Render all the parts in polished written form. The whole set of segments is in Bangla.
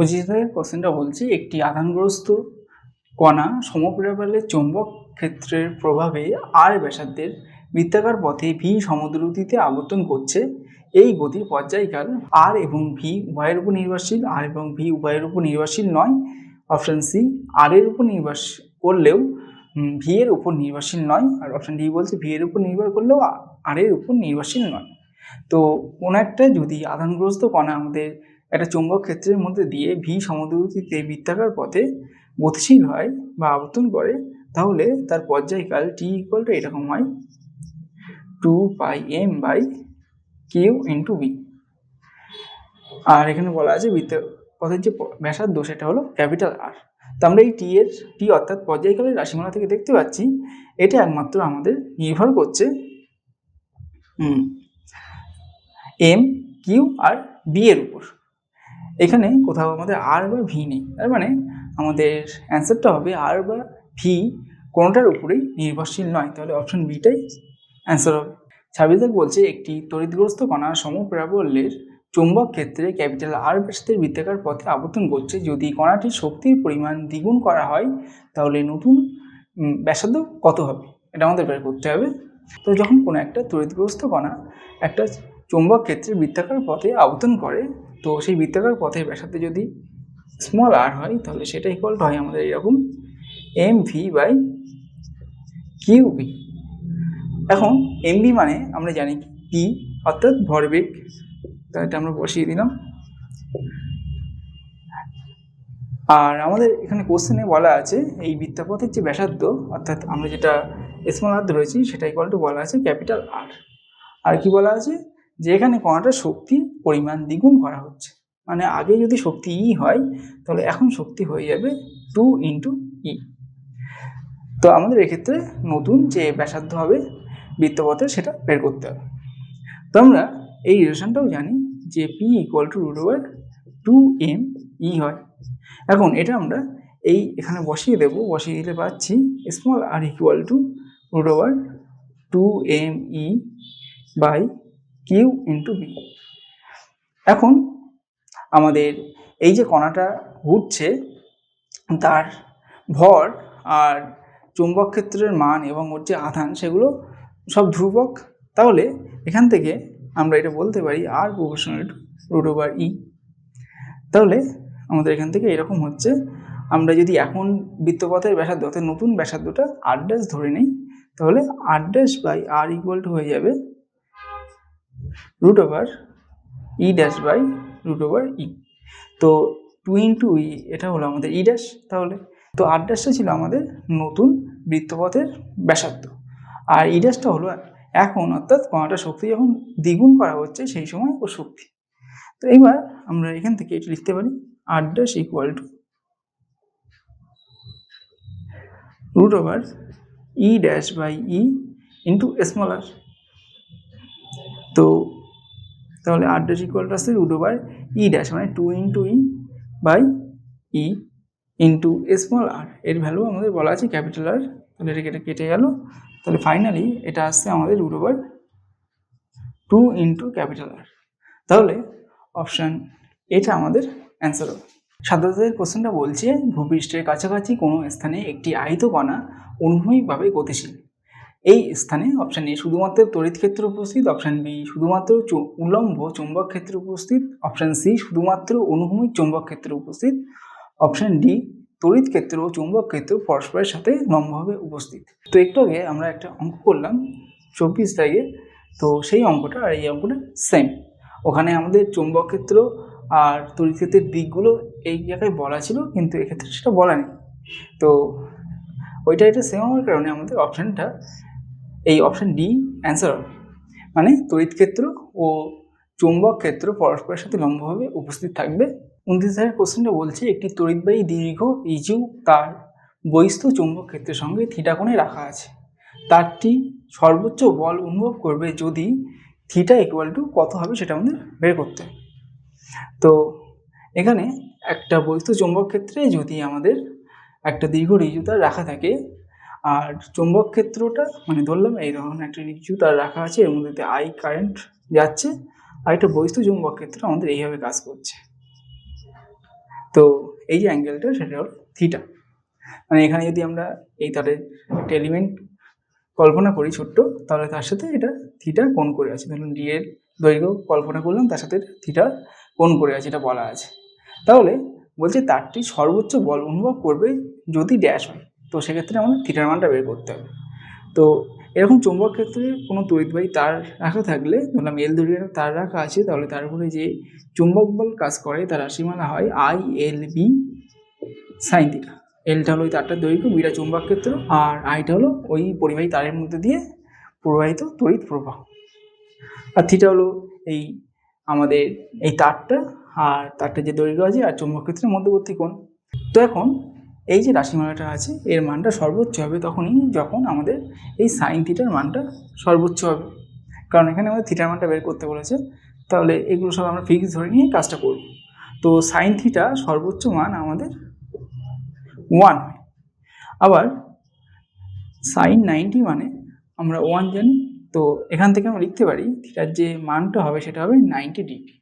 25 কোশ্চেনটা বলছি, একটি আধানগ্রস্ত কণা সমপরিবারের চৌম্বক ক্ষেত্রের প্রভাবে আর ব্যাসার্ধের বৃত্তাকার পথে ভি সমদ্রুতিতে আবর্তন করছে। এই গতির পর্যায়কাল আর এবং ভি উভয়ের উপর নির্ভরশীল, আর এবং ভি উভয়ের উপর নির্ভরশীল নয়। অপশান সি, আর এর উপর নির্ভর করলেও ভি এর উপর নির্ভরশীল নয়। আর অপশান ডি বলছে ভি এর উপর নির্ভর করলেও আর এর উপর নির্ভরশীল নয়। তো কোনো একটা যদি আধানগ্রস্ত কণা আমাদের একটা চৌম্বক ক্ষেত্রের মধ্যে দিয়ে ভি সমদ্রুতিতে বৃত্তাকার পথে গতিশীল হয় বা আবর্তন করে, তাহলে তার পর্যায়কাল টি ইকুয়াল টু এরকম হয় 2πm/কিউ ইন্টু বি। আর এখানে বলা আছে বৃত্তপথের যে ব্যাসার্ধ সেটা হলো ক্যাপিটাল আর। তো আমরা এই টি অর্থাৎ পর্যায়কালের রাশিমালা থেকে দেখতে পাচ্ছি এটা একমাত্র আমাদের নির্ভর করছে এম, কিউ আর বি এর উপর। এখানে কোথাও আমাদের আর বা ভি নেই, তার মানে আমাদের অ্যান্সারটা হবে আর বা ভি কোনোটার উপরেই নির্ভরশীল নয়। তাহলে অপশন বিটাই অ্যান্সার হবে। 26 বলছে একটি তড়িৎগ্রস্ত কণা সমপ্রাবল্যের চৌম্বক ক্ষেত্রে ক্যাপিটাল আর ব্যাসার্ধের বৃত্তাকার পথে আবর্তন করছে। যদি কণাটির শক্তির পরিমাণ দ্বিগুণ করা হয় তাহলে নতুন ব্যাসার্ধ কত হবে, এটা আমাদের বের করতে হবে। তো যখন কোনো একটা তড়িৎগ্রস্ত কণা একটা চৌম্বক ক্ষেত্রে বৃত্তাকার পথে আবর্তন করে, তো সেই বৃত্তাকার পথের ব্যাসার্ধ যদি স্মল আর হয় তাহলে সেটা ইকুয়াল টু হয় আমাদের এরকম M V by Q B. এখন এম বি মানে আমরা জানি কি, অর্থাৎ ভরবেগ। তো এটা আমরা বসিয়ে দিলাম। আর আমাদের এখানে কোশ্চেনে বলা আছে এই বৃত্তপথের যে ব্যাসার্ধ, অর্থাৎ আমরা যেটা স্মল আর ধরেছি সেটা ইকুয়াল টু বলা আছে ক্যাপিটাল আর। আর কি বলা আছে যে এখানে কণাটার শক্তির পরিমাণ দ্বিগুণ করা হচ্ছে, মানে আগে যদি শক্তি ই হয় তাহলে এখন শক্তি হয়ে যাবে 2 ইন্টু ই। তো আমাদের এক্ষেত্রে নতুন যে ব্যাসার্ধ হবে বৃত্তপথের সেটা বের করতে হবে। তো আমরা এই রিলেশনটাও জানি যে পি ইকুয়াল টু √2m/e হয়। এখন এটা আমরা এখানে বসিয়ে দেব, বসিয়ে দিলে পাচ্ছি স্মল আর ইকুয়াল টু √2me/কিউ ইন্টু বি। এখন আমাদের এই যে কণাটা ঘুরছে তার ভর আর চৌম্বক ক্ষেত্রের মান এবং ওর যে আধান সেগুলো সব ধ্রুবক। তাহলে এখান থেকে আমরা এটা বলতে পারি আর প্রপোর্শনাল টু √e। তাহলে আমাদের এখান থেকে এরকম হচ্ছে, আমরা যদি এখন বৃত্তপথের ব্যাসার্ধ অর্থাৎ নতুন ব্যাসার্ধটা আর ড্যাশ ধরে নিই, তাহলে r dash by r equal to হয়ে যাবে √e'/√e। তো 2 ইন্টু ই এটা হলো আমাদের ই ড্যাশ। তাহলে তো আর ড্যাশটা ছিল আমাদের নতুন বৃত্তপথের ব্যাসার্ধ, আর ই ড্যাশটা হলো এখন, অর্থাৎ কণাটা শক্তি যখন দ্বিগুণ করা হচ্ছে সেই সময় ও শক্তি। তো এবার আমরা এখান থেকে এটা লিখতে পারি r dash equal to √e'/e into small r. তো তাহলে আর ড্যাশ ইকুয়াল টু আসছে √e' মানে 2 ইন্টু ই/e ইন্টু স্মল আর। এর ভ্যালু আমাদের বলা আছে ক্যাপিটাল আর। তাহলে এটা কেটে গেল। তাহলে ফাইনালি এটা আসছে আমাদের √2 ইন্টু ক্যাপিটাল আর। তাহলে অপশান এটা আমাদের অ্যান্সার হবে। 27 কোশ্চেনটা বলছে ভূপৃষ্ঠের কাছাকাছি কোনো স্থানে একটি আহিত কণা অনুভূমিকভাবে গতিশীল। এই স্থানে অপশান এ শুধুমাত্র তড়িৎ ক্ষেত্র উপস্থিত, অপশান বি শুধুমাত্র উলম্ব চৌম্বক ক্ষেত্র উপস্থিত, অপশান সি শুধুমাত্র অনুভূমিক চৌম্বক ক্ষেত্র উপস্থিত, অপশান ডি তড়িৎ ক্ষেত্র ও চৌম্বক ক্ষেত্র পরস্পরের সাথে লম্বভাবে উপস্থিত। তো একটু আগে আমরা একটা অঙ্ক করলাম 24 তারিখে, তো সেই অঙ্কটা আর এই অঙ্কটা সেম। ওখানে আমাদের চৌম্বক ক্ষেত্র আর তড়িৎ ক্ষেত্রের দিকগুলো এই জায়গায় বলা ছিল, কিন্তু এক্ষেত্রে সেটা বলা নেই। তো ওইটা এটা সেম হওয়ার কারণে আমাদের অপশানটা এই অপশান ডি অ্যান্সার হবে, মানে তড়িৎ ক্ষেত্র ও চৌম্বক ক্ষেত্র পরস্পরের সাথে লম্বভাবে উপস্থিত থাকবে। 29 কোশ্চেনটা বলছে একটি তড়িৎবাহী দীর্ঘ ইজু তার বহিস্থ চৌম্বক ক্ষেত্রের সঙ্গে থিটা কোণে রাখা আছে। তারটি সর্বোচ্চ বল অনুভব করবে যদি থিটা ইকুয়াল টু কত হবে সেটা আমাদের বের করতে হবে। তো এখানে একটা বহিস্থ চৌম্বক ক্ষেত্রে যদি আমাদের একটা দীর্ঘ রিজু তার রাখা থাকে, আর চৌম্বক ক্ষেত্রটা মানে ধরলাম এই ধরনের একটা রিজু তার রাখা আছে, এর মধ্যে আই কারেন্ট যাচ্ছে, আর একটা বহিস্থ চৌম্বক ক্ষেত্র আমাদের এইভাবে কাজ করছে। তো এই যে অ্যাঙ্গেলটা সেটা হলো থিটা। মানে এখানে যদি আমরা এই তারের একটা এলিমেন্ট কল্পনা করি ছোট্ট, তাহলে তার সাথে এটা থিটা কোণ করে আছে। ধরুন ডি এর দৈর্ঘ্য কল্পনা করলাম, তার সাথে থিটা কোণ করে আছে, এটা বলা আছে। তাহলে বলছে তারটি সর্বোচ্চ বল অনুভব করবে যদি ড্যাশ হয়, তো সেক্ষেত্রে আমাদের থিটার মানটা বের করতে হবে। তো এরকম চৌম্বক ক্ষেত্রে কোনো তড়িৎবাহী তার রাখা থাকলে, ধরলাম এল দৈর্ঘ্যের তার রাখা আছে, তাহলে তার উপরে যে চুম্বক বল কাজ করে তার রাশিমালা হয় I L B sine theta. এলটা হলো ওই তারটার দৈর্ঘ্য, বিটা চুম্বক ক্ষেত্র, আর আইটা হলো ওই পরিবাহী তারের মধ্যে দিয়ে প্রবাহিত তড়িৎ প্রবাহ, আর থিটা হলো এই আমাদের এই তারটা আর তারটার যে দৈর্ঘ্য আছে আর চুম্বক ক্ষেত্রের মধ্যবর্তী কোণ। তো এখন এই যে রাশিমালাটা আছে এর মানটা সর্বোচ্চ হবে তখনই যখন আমাদের এই সাইন থিটার মানটা সর্বোচ্চ হবে, কারণ এখানে আমাদের থিটার মানটা বের করতে বলেছে। তাহলে এগুলো সব আমরা ফিক্স ধরে নিয়ে কাজটা করব। তো সাইন থিটা সর্বোচ্চ মান আমাদের 1 হয়। আবার সাইন 90 মানে আমরা 1 জানি, তো এখান থেকে আমরা লিখতে পারি থিটার যে মানটা হবে সেটা হবে 90 ডিগ্রি।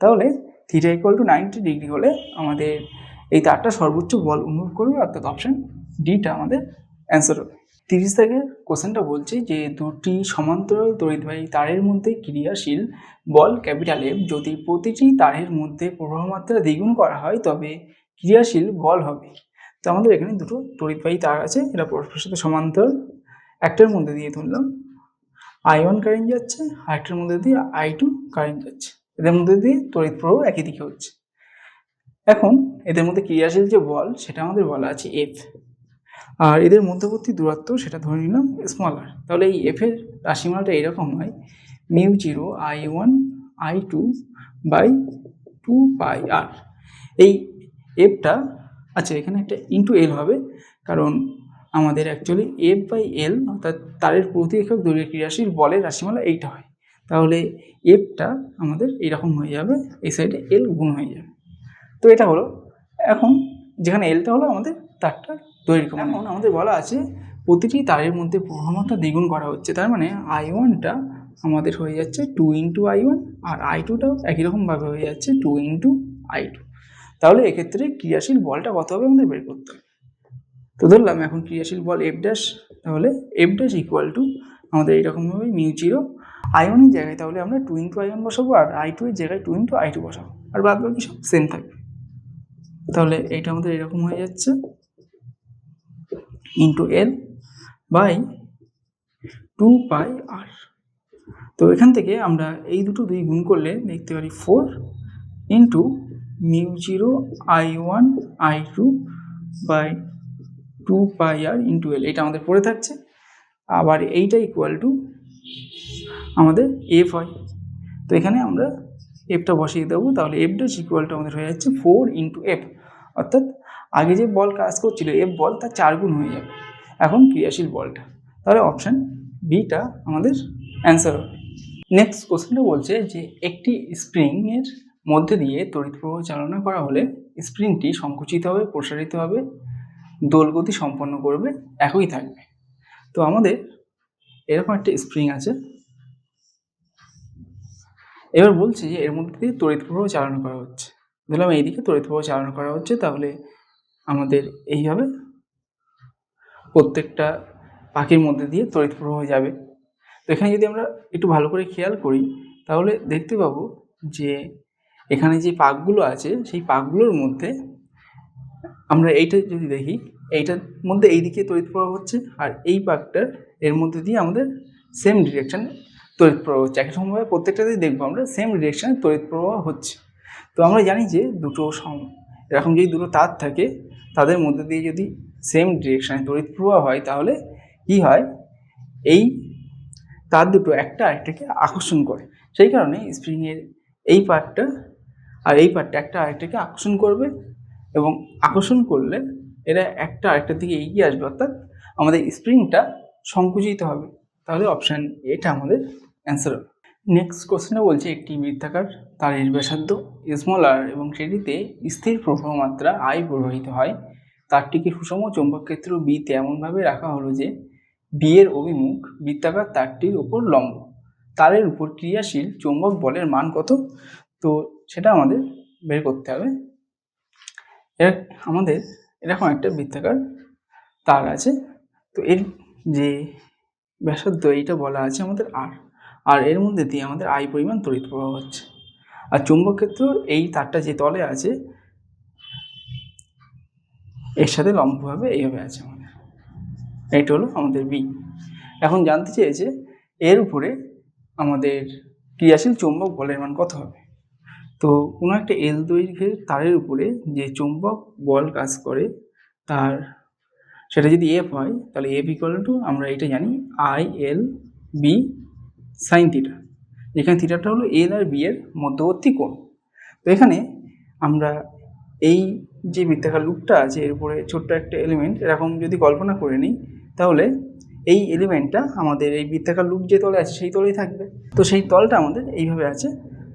তাহলে থিটা ইকুয়াল টু 90 ডিগ্রি হলে আমাদের এই তারটা সর্বোচ্চ বল অনুভব করবে, অর্থাৎ অপশান ডিটা আমাদের অ্যান্সার হবে। 30 থেকে কোশ্চেনটা বলছে যে দুটি সমান্তরাল তড়িৎবাহী তারের মধ্যে ক্রিয়াশীল বল ক্যাপিটাল এফ যদি প্রতিটি তারের মধ্যে প্রবাহমাত্রা দ্বিগুণ করা হয় তবে ক্রিয়াশীল বল হবে। তো আমাদের এখানে দুটো তড়িৎবাহী তার আছে, এটা পরস্পরের সাথে সমান্তরাল। একটার মধ্যে দিয়ে ধরলাম I1 কারেন্ট যাচ্ছে, আরেকটার মধ্যে দিয়ে I2 কারেন্ট যাচ্ছে, এদের মধ্যে দিয়ে তড়িৎ প্রবাহ একই দিকে হচ্ছে। এখন এদের মধ্যে ক্রিয়াশীল যে বল সেটা আমাদের বলা আছে এফ, আর এদের মধ্যবর্তী দূরত্ব সেটা ধরে নিলাম স্মল আর। তাহলে এই এফ এর রাশিমালাটা এরকম হয় μ0 I1 I2 বাই 2 পাই আর। এই এফটা আচ্ছা এখানে একটা ইন্টু এল হবে, কারণ আমাদের অ্যাকচুয়ালি এফ বাই এল অর্থাৎ তারের প্রতি একক দৈর্ঘ্যের ক্রিয়াশীল বলের রাশিমালা এইটা হয়। তাহলে এফটা আমাদের এইরকম হয়ে যাবে, এই সাইডে এল গুণ হয়ে যাবে। তো এটা হলো এখন যেখানে এলটা হলো আমাদের তারটার দৈর্ঘ্য। এখন আমাদের বলা আছে প্রতিটি তারের মধ্যে প্রবাহমাত্রা দ্বিগুণ করা হচ্ছে, তার মানে I1টা আমাদের হয়ে যাচ্ছে 2 ইন্টু I1 আর I2টাও একই রকমভাবে হয়ে যাচ্ছে 2 ইন্টু I2। তাহলে এক্ষেত্রে ক্রিয়াশীল বলটা কত হবে আমাদের বের করতে হবে। তো ধরলাম এখন ক্রিয়াশীল বল এফ ড্যাশ, তাহলে এফ ড্যাশ ইকুয়াল টু আমাদের এইরকমভাবে μ0 I1 এর জায়গায় তাহলে আমরা 2 ইন্টু I1 বসাবো, আর I2 এর জায়গায় 2 ইন্টু I2 বসাবো, আর বাদ বাকি সব সেম থাকবে। তাহলে এইটা আমাদের এরকম হয়ে যাচ্ছে ইন্টু এল বাই 2 পাই আর। তো এখান থেকে আমরা এই দুটো দুই গুণ করলে দেখতে পারি 4 into μ0 I1 I2 by 2 pi r into L, এটা আমাদের পড়ে থাকছে। আবার এইটা ইকুয়াল টু আমাদের এফ হয়, তো এখানে আমরা এফটা বসিয়ে দেবো। তাহলে এফ ড্যাশ ইকুয়াল টু আমাদের হয়ে যাচ্ছে 4 ইন্টু এফ, অর্থাৎ আগে যে বল কাজ করছিল এফ বল তার 4 গুণ হয়ে যাবে এখন ক্রিয়াশীল বলটা। তাহলে অপশান বিটা আমাদের অ্যান্সার হবে। নেক্সট কোশ্চেনটা বলছে যে একটি স্প্রিংয়ের মধ্যে দিয়ে তড়িৎ প্রবাহ চালনা করা হলে স্প্রিংটি সংকুচিত হবে, প্রসারিত হবে, দোলগতি সম্পন্ন করবে, একই থাকবে। তো আমাদের এরকম একটা স্প্রিং আছে, এবার বলছে যে এর মধ্যে দিয়ে তড়িৎ প্রবাহ চালনা করা হচ্ছে। ধরলাম এইদিকে তড়িৎ প্রবাহ চালনা করা হচ্ছে, তাহলে আমাদের এইভাবে প্রত্যেকটা পাখির মধ্যে দিয়ে তড়িৎ প্রবাহ যাবে। তো এখানে যদি আমরা একটু ভালো করে খেয়াল করি তাহলে দেখতে পাবো যে এখানে যে পাকগুলো আছে সেই পাকগুলোর মধ্যে আমরা এইটা যদি দেখি, এইটার মধ্যে এইদিকে তড়িৎ প্রবাহ হচ্ছে, আর এই পাকটার এর মধ্যে দিয়ে আমাদের সেম ডিরেকশানে তড়িৎ প্রবাহ হচ্ছে। একই সময়ভাবে প্রত্যেকটাতেই দেখবো আমরা সেম ডিরেকশানে তড়িৎ প্রবাহ হচ্ছে। তো আমরা জানি যে দুটো এরকম যদি দুটো তার থাকে তাদের মধ্যে দিয়ে যদি সেম ডিরেকশানে তড়িৎ প্রবাহ হয় তাহলে কি হয়, এই তার দুটো একটা আরেকটাকে আকর্ষণ করে। সেই কারণে স্প্রিংয়ের এই পার্টটা আর এই পার্টটা একটা আরেকটাকে আকর্ষণ করবে, এবং আকর্ষণ করলে এরা একটা আরেকটার দিকে এগিয়ে আসবে, অর্থাৎ আমাদের স্প্রিংটা সংকুচিত হবে। তাহলে অপশান এটা আমাদের অ্যান্সার হবে। নেক্সট কোশ্চেনটা বলছে একটি বৃত্তাকার তারের ব্যাসার্ধ স্মল আর এবং সেটিতে স্থির প্রবাহ মাত্রা I প্রবাহিত হয়, তারটিকে সুষম চৌম্বক ক্ষেত্র বিতে এমনভাবে রাখা হলো যে বি এর অভিমুখ বৃত্তাকার তারটির উপর লম্ব, তারের উপর ক্রিয়াশীল চৌম্বক বলের মান কত? তো সেটা আমাদের বের করতে হবে। আমাদের এরকম একটা বৃত্তাকার তার আছে, তো এর যে ব্যাসার্ধ এইটা বলা আছে আমাদের আর এর মধ্যে দিয়ে আমাদের I পরিমাণ তড়িৎ প্রবাহ হচ্ছে। আর চুম্বক ক্ষেত্র এই তারটা যে তলে আছে এর সাথে লম্বভাবে এইভাবে আছে আমাদের, এইটা হলো আমাদের বি। এখন জানতে চেয়েছে এর উপরে আমাদের ক্রিয়াশীল চৌম্বক বলের মান কত হবে। তো কোনো একটা এল দৈর্ঘ্যের তারের উপরে যে চৌম্বক বল কাজ করে তার সেটা যদি এফ হয় তাহলে এফ ইকুয়াল টু আমরা এটা জানি IL B সাইন থিটা, যেখানে থিটাটা হলো এল আর বি এর মধ্যবর্তী কোণ। তো এখানে আমরা এই যে বৃত্তাকার লুপটা আছে এর উপরে ছোট্ট একটা এলিমেন্ট এরকম যদি কল্পনা করে নিই, তাহলে এই এলিমেন্টটা আমাদের এই বৃত্তাকার লুপ যে তলে আছে সেই তলেই থাকবে। তো সেই তলটা আমাদের এইভাবে আছে,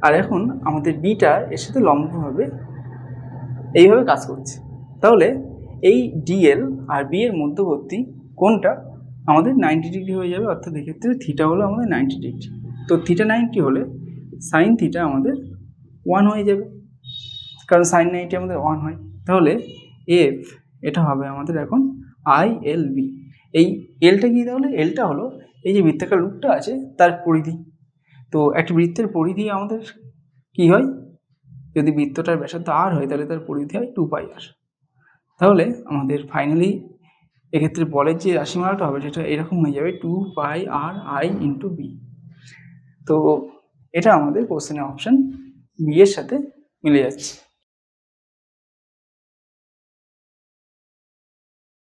আর এখন আমাদের বিটা এর সাথে লম্বভাবে এইভাবে কাজ করছে। তাহলে এই ডিএল আর বি এর মধ্যবর্তী কোণটা আমাদের 90 ডিগ্রি হয়ে যাবে, অর্থাৎ এক্ষেত্রে থিটা হলো আমাদের 90 ডিগ্রি। তো থিটা 90 হলে সাইন থিটা আমাদের 1 হয়ে যাবে, কারণ সাইন 90 আমাদের 1 হয়। তাহলে এফ এটা হবে আমাদের এখন ILB। এই এলটা কি, তাহলে এলটা হলো এই যে বৃত্তাকার লুপটা আছে তার পরিধি। তো একটা বৃত্তের পরিধি আমাদের কি হয়, যদি বৃত্তটার ব্যাসার্ধ আর হয় তাহলে তার পরিধি হয় 2πr। তাহলে আমাদের ফাইনালি এক্ষেত্রে বলের যে রাশিমালাটা হবে সেটা এরকম হয়ে যাবে 2πRI × B। তো এটা আমাদের কোশ্চেনের অপশান বি এর সাথে মিলে যাচ্ছে।